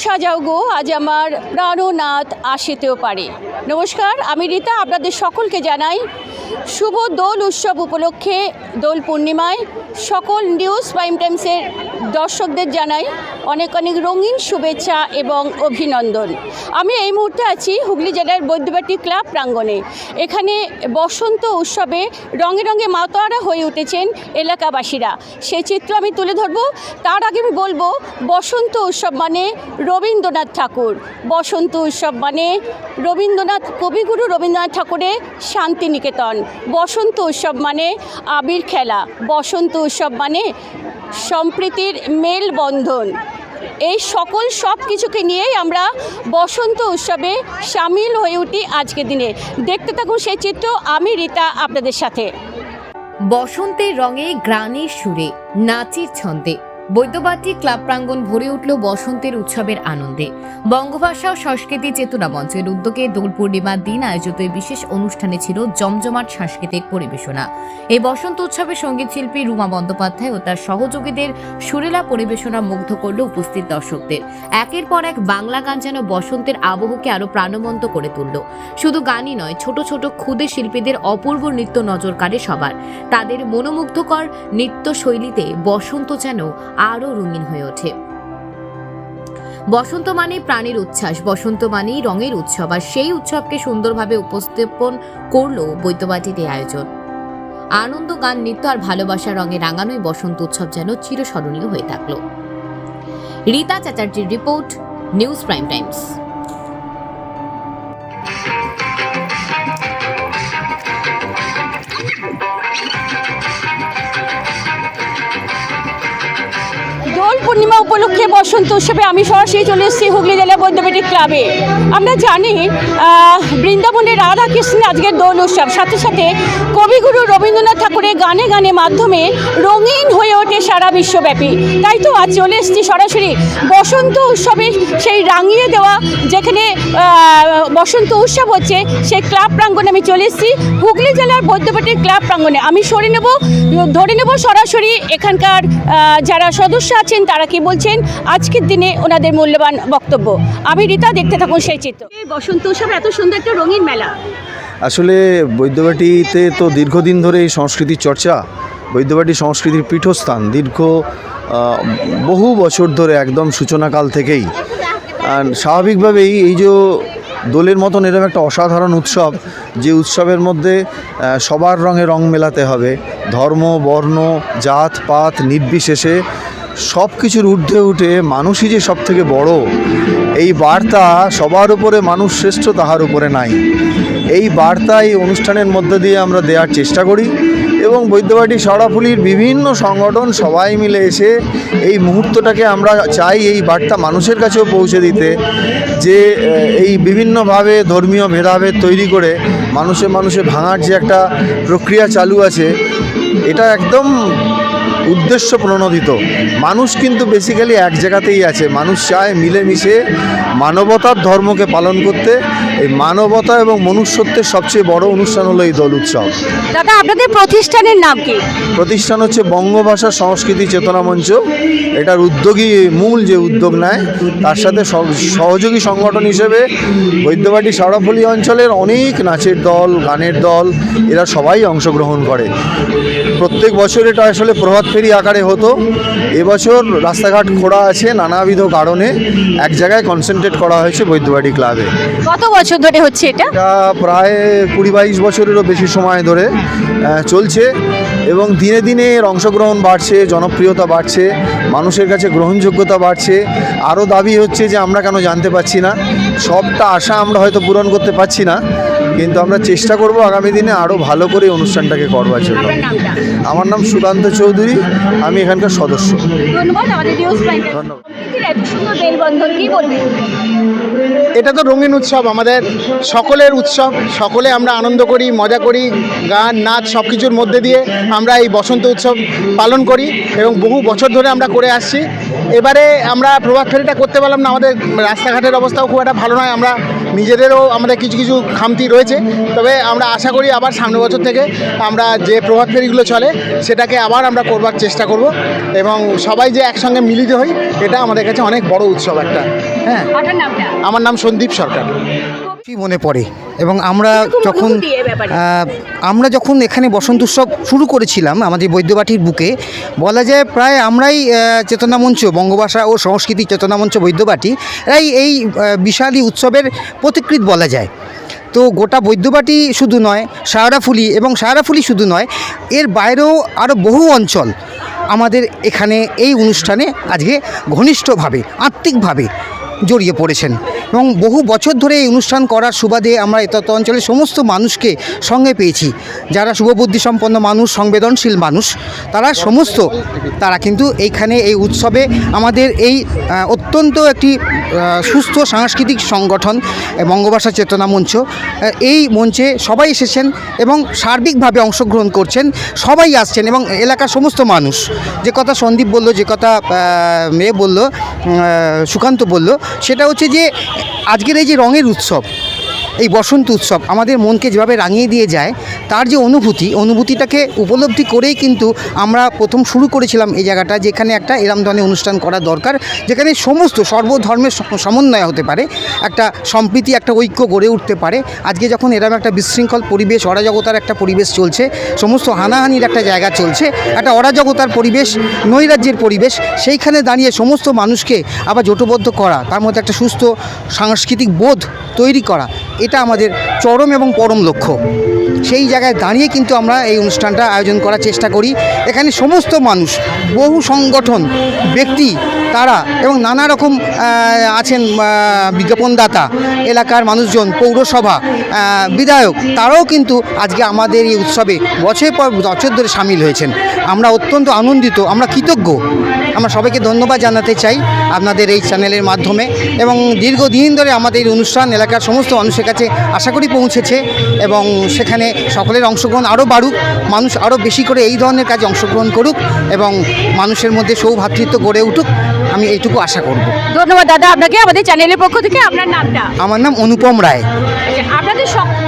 সাজাও গো আজ আমার প্রাণনাথ আসিতেও পারে। নমস্কার, আমি রীতা আপনাদের সকলকে জানাই শুভ দোল উৎসব উপলক্ষে দোল পূর্ণিমায় সকল নিউজ প্রাইম টাইমসের দর্শকদের জানাই অনেক অনেক রঙিন শুভেচ্ছা এবং অভিনন্দন। আমি এই মুহূর্তে আছি হুগলি জেলার বৈদ্যবাটী ক্লাব প্রাঙ্গণে। এখানে বসন্ত উৎসবে রঙে রঙে মাতোয়ারা হয়ে উঠেছেন এলাকাবাসীরা, সেই চিত্র আমি তুলে ধরব। তার আগে আমি বলবো, বসন্ত উৎসব মানে রবীন্দ্রনাথ ঠাকুর, বসন্ত উৎসব মানে রবীন্দ্রনাথ, কবিগুরু রবীন্দ্রনাথ ঠাকুরের শান্তিনিকেতন। বসন্ত উৎসব মানে আবির খেলা, বসন্ত উৎসব মানে সম্প্রীতির মেলবন্ধন। এই সব কিছুকে নিয়েই আমরা বসন্ত উৎসবে সামিল হয়ে উঠি আজকের দিনে। দেখতে থাকুন সেই চিত্র, আমি রীতা আপনাদের সাথে। বসন্তের রঙে, গ্রানের সুরে, নাচের ছন্দে বৈদ্যবাটী ক্লাব প্রাঙ্গণ ভরে উঠল বসন্তের উৎসবের আনন্দে। বঙ্গভাষা ও সংস্কৃতি চেতনা মঞ্চের উদ্যোগে দোল পূর্ণিমার দিন আয়োজিত এই বিশেষ অনুষ্ঠানে ছিল জমজমাট সাংস্কৃতিক পরিবেশনা। এই বসন্ত উৎসবে সঙ্গীত শিল্পী রুমা বন্দ্যোপাধ্যায় ও তার সহযোগীদের সুরেলা পরিবেশনা মুগ্ধ করল উপস্থিত দর্শকদের। একের পর এক বাংলা গান যেন বসন্তের আবহকে আরো প্রাণবন্ত করে তুলল। শুধু গানই নয়, ছোট ছোট ক্ষুদে শিল্পীদের অপূর্ব নৃত্য নজর কাড়ে সবার। তাদের মনোমুগ্ধকর নৃত্য শৈলীতে বসন্ত যেন আরো রঙিন হয়ে ওঠে। বসন্ত মানে প্রাণের উচ্ছ্বাস, বসন্ত মানেই রঙের উৎসব, আর সেই উৎসবকে সুন্দরভাবে উপস্থাপন করলো বৈদ্যবাটীর এই আয়োজন। আনন্দ, গান, নৃত্য আর ভালোবাসার রঙে রাঙানোই বসন্ত উৎসব যেন চিরস্মরণীয় হয়ে থাকলো। রীতা চ্যাটার্জির report, news prime times. Dol Purnima উপলক্ষে বসন্ত উৎসবে আমি সরাসরি চলে এসেছি হুগলি জেলা বৈদ্যবাটী ক্লাবে। আমরা জানি বৃন্দাবনের রাধা কৃষ্ণের আজকের দোল উৎসব, সাথে সাথে কবিগুরু রবীন্দ্রনাথ ঠাকুরের গানে গানে মাধ্যমে রঙিন হয়ে ওঠে সারা বিশ্বব্যাপী। তাই তো আজ চলে এসেছি সরাসরি বসন্ত উৎসবে, সেই রাঙিয়ে দেওয়া যেখানে বসন্ত উৎসব হচ্ছে সেই ক্লাব প্রাঙ্গণে আমি চলে এসেছি হুগলি জেলার বৈদ্যবাটীর ক্লাব প্রাঙ্গণে। আমি ধরে নেব সরাসরি এখানকার যারা সদস্য আছেন তারা কি বলছেন আজকের দিনে ওনাদের মূল্যবান বক্তব্য। আমি রীতা, দেখতে থাকুন সেই চিত্র। এই বসন্ত উৎসব এত সুন্দর একটা রঙিন মেলা। আসলে বৈদ্যবাটীতে তো দীর্ঘদিন ধরে এই সংস্কৃতির চর্চা, বৈদ্যবাটী সংস্কৃতির পীঠস্থান দীর্ঘ বহু বছর ধরে, একদম সূচনাকাল থেকেই। আর স্বাভাবিকভাবেই এই যে দোলের মতন এরকম একটা অসাধারণ উৎসব, যে উৎসবের মধ্যে সবার রঙে রং মেলাতে হবে, ধর্ম, বর্ণ, জাত পাত নির্বিশেষে সব কিছুর ঊর্ধ্বে উঠে মানুষই যে সব থেকে বড়, এই বার্তা সবার উপরে মানুষ শ্রেষ্ঠ, তাহার উপরে নাই, এই বার্তা এই অনুষ্ঠানের মধ্যে দিয়ে আমরা দেওয়ার চেষ্টা করি। এবং বৈদ্যবাটী শেওড়াফুলির বিভিন্ন সংগঠন সবাই মিলে এসে এই মুহূর্তটাকে আমরা চাই এই বার্তা মানুষের কাছেও পৌঁছে দিতে, যে এই বিভিন্নভাবে ধর্মীয় ভেদাভেদ তৈরি করে মানুষে ভাঙার যে একটা প্রক্রিয়া চালু আছে, এটা একদম উদ্দেশ্য প্রণোদিত। মানুষ কিন্তু বেসিক্যালি এক জায়গাতেই আছে, মানুষ চায় মিলেমিশে মানবতার ধর্মকে পালন করতে। এই মানবতা এবং মনুষ্যত্বের সবচেয়ে বড় অনুষ্ঠান হলো এই দোল উৎসব। দাদা, আপনাদের প্রতিষ্ঠানের নাম কি? প্রতিষ্ঠান হচ্ছে বঙ্গভাষা সংস্কৃতি চেতনা মঞ্চ। এটার উদ্যোগী, মূল যে উদ্যোগ নেয়, তার সাথে সহযোগী সংগঠন হিসেবে বৈদ্যবাটী শেওড়াফুলি অঞ্চলের অনেক নাচের দল, গানের দল, এরা সবাই অংশগ্রহণ করে। প্রত্যেক বছর এটা আসলে প্রভাত ফেরি আকারে হতো। এবছর রাস্তাঘাট খোঁড়া আছে, নানাবিধ কারণে এক জায়গায় কনসেন্ট্রেট করা হয়েছে বৈদ্যবাটী ক্লাবে। কত বছর ধরে হচ্ছে এটা? এটা প্রায় 20-22 বছরেরও বেশি সময় ধরে চলছে, এবং দিনে দিনে এর অংশগ্রহণ বাড়ছে, জনপ্রিয়তা বাড়ছে, মানুষের কাছে গ্রহণযোগ্যতা বাড়ছে। আরও দাবি হচ্ছে যে আমরা কেন জানতে পারছি না, সবটা আশা আমরা হয়তো পূরণ করতে পারছি না, কিন্তু আমরা চেষ্টা করব আগামী দিনে আরও ভালো করে অনুষ্ঠানটাকে করবার জন্য। আমার নাম সুকান্ত চৌধুরী, আমি এখানকার সদস্য। ধন্যবাদ। এটা তো রঙিন উৎসব, আমাদের সকলের উৎসব, সকলে আমরা আনন্দ করি, মজা করি, গান নাচ সব কিছুর মধ্যে দিয়ে আমরা এই বসন্ত উৎসব পালন করি এবং বহু বছর ধরে আমরা করে আসছি। এবারে আমরা প্রভাত ফেরিটা করতে পারলাম না, আমাদের রাস্তাঘাটের অবস্থাও খুব একটা ভালো নয়, আমরা নিজেদেরও আমাদের কিছু কিছু খামতি রয়েছে। তবে আমরা আশা করি আবার সামনের বছর থেকে আমরা যে প্রভাত ফেরিগুলো চলে সেটাকে আবার আমরা করবার চেষ্টা করব, এবং সবাই যে একসঙ্গে মিলিত হই এটা আমাদের কাছে অনেক বড় উৎসব একটা। হ্যাঁ, আপনার নামটা? আমার নাম সন্দীপ সরকার। মনে পড়ে এবং আমরা যখন অনুভূতি এ ব্যাপারে। এখানে বসন্ত উৎসব শুরু করেছিলাম আমাদের বৈদ্যবাটির বুকে, বলা যায় প্রায় আমরাই চেতনা মঞ্চ, বঙ্গভাষা ও সংস্কৃতি চেতনা মঞ্চ বৈদ্যবাটি এই বিশালী উৎসবের পথিকৃৎ বলা যায়। তো গোটা বৈদ্যবাটি শুধু নয়, শাহরাফুলি শুধু নয়, এর বাইরেও আরও বহু অঞ্চল আমাদের এখানে এই অনুষ্ঠানে আজকে ঘনিষ্ঠভাবে আত্মিকভাবে জড়িয়ে পড়েছেন, এবং বহু বছর ধরে এই অনুষ্ঠান করার সুবাদে আমরা তত অঞ্চলের সমস্ত মানুষকে সঙ্গে পেয়েছি, যারা শুভবুদ্ধি সম্পন্ন মানুষ, সংবেদনশীল মানুষ, তারা কিন্তু এইখানে এই উৎসবে আমাদের এই অত্যন্ত একটি সুস্থ সাংস্কৃতিক সংগঠন বঙ্গভাষা চেতনা মঞ্চ, এই মঞ্চে সবাই এসেছেন এবং সার্বিকভাবে অংশগ্রহণ করছেন, সবাই আসছেন, এবং এলাকার সমস্ত মানুষ। যে কথা সন্দীপ বলল, যে কথা মেয়ে বলল, সুকান্ত বলল, সেটা হচ্ছে যে আজকের এই যে রঙের উৎসব, এই বসন্ত উৎসব আমাদের মনকে যেভাবে রাঙিয়ে দিয়ে যায়, তার যে অনুভূতিটাকে উপলব্ধি করেই কিন্তু আমরা প্রথম শুরু করেছিলাম এই জায়গাটা, যেখানে একটা এরম ধরনের অনুষ্ঠান করা দরকার, যেখানে সমস্ত সর্বধর্মের সমন্বয় হতে পারে, একটা সম্প্রীতি, একটা ঐক্য গড়ে উঠতে পারে। আজকে যখন এরম একটা বিশৃঙ্খল পরিবেশ, অরাজকতার একটা পরিবেশ চলছে, সমস্ত হানাহানির একটা জায়গা চলছে, একটা অরাজকতার পরিবেশ, নৈরাজ্যের পরিবেশ, সেইখানে দাঁড়িয়ে সমস্ত মানুষকে আবার জোটবদ্ধ করা, তার মধ্যে একটা সুস্থ সাংস্কৃতিক বোধ তৈরি করা, এটা আমাদের চরম এবং পরম লক্ষ্য। সেই জায়গায় দাঁড়িয়ে কিন্তু আমরা এই অনুষ্ঠানটা আয়োজন করার চেষ্টা করি। এখানে সমস্ত মানুষ, বহু সংগঠন, ব্যক্তি, তারা এবং নানা রকম আছেন বিজ্ঞাপনদাতা, এলাকার মানুষজন, পৌরসভা, বিধায়ক, তারাও কিন্তু আজকে আমাদের এই উৎসবে বছর পর বছর ধরে সামিল হয়েছেন। আমরা অত্যন্ত আনন্দিত, আমরা কৃতজ্ঞ। আমরা সবাইকে ধন্যবাদ জানাতে চাই আপনাদের এই চ্যানেলের মাধ্যমে, এবং দীর্ঘদিন ধরে আমাদের এই অনুষ্ঠান এলাকার সমস্ত মানুষের কাছে আশা করি পৌঁছেছে, এবং সেখানে সকলের অংশগ্রহণ আরও বাড়ুক, মানুষ আরও বেশি করে এই ধরনের কাজে অংশগ্রহণ করুক, এবং মানুষের মধ্যে সৌভ্রাতৃত্ব গড়ে উঠুক, আমি এইটুকু আশা করব। ধন্যবাদ দাদা আপনাকে আমাদের চ্যানেলের পক্ষ থেকে। আপনার নামটা? আমার নাম অনুপম রায়। আপনাদের সবাই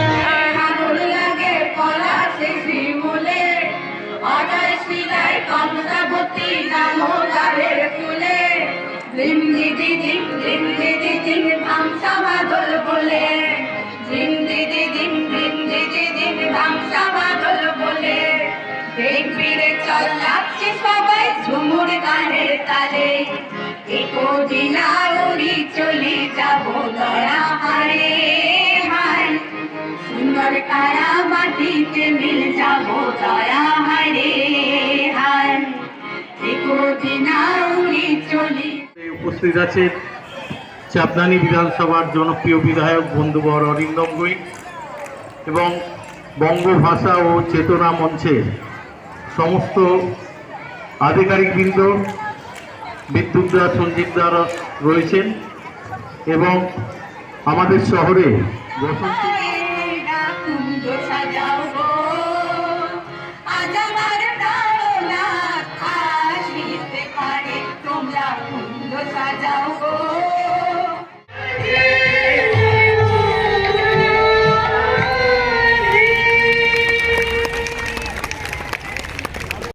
ঝুমুর গানের তালে, চলে যাব দয়া হারে হায়, সুন্দর কারা মাটিতে মিল যাব দয়া হারে হায়, চলি। উপস্থিত আছে চাপদানি বিধানসভার জনপ্রিয় বিধায়ক বন্ধুবর অরিন্দম গুই এবং বঙ্গভাষা ও চেতনা মঞ্চের সমস্ত আধিকারিকবৃন্দ, বিদ্যুৎদা, সঞ্জীবদারা রয়েছেন, এবং আমাদের শহরে বসন্ত সাজাও গো।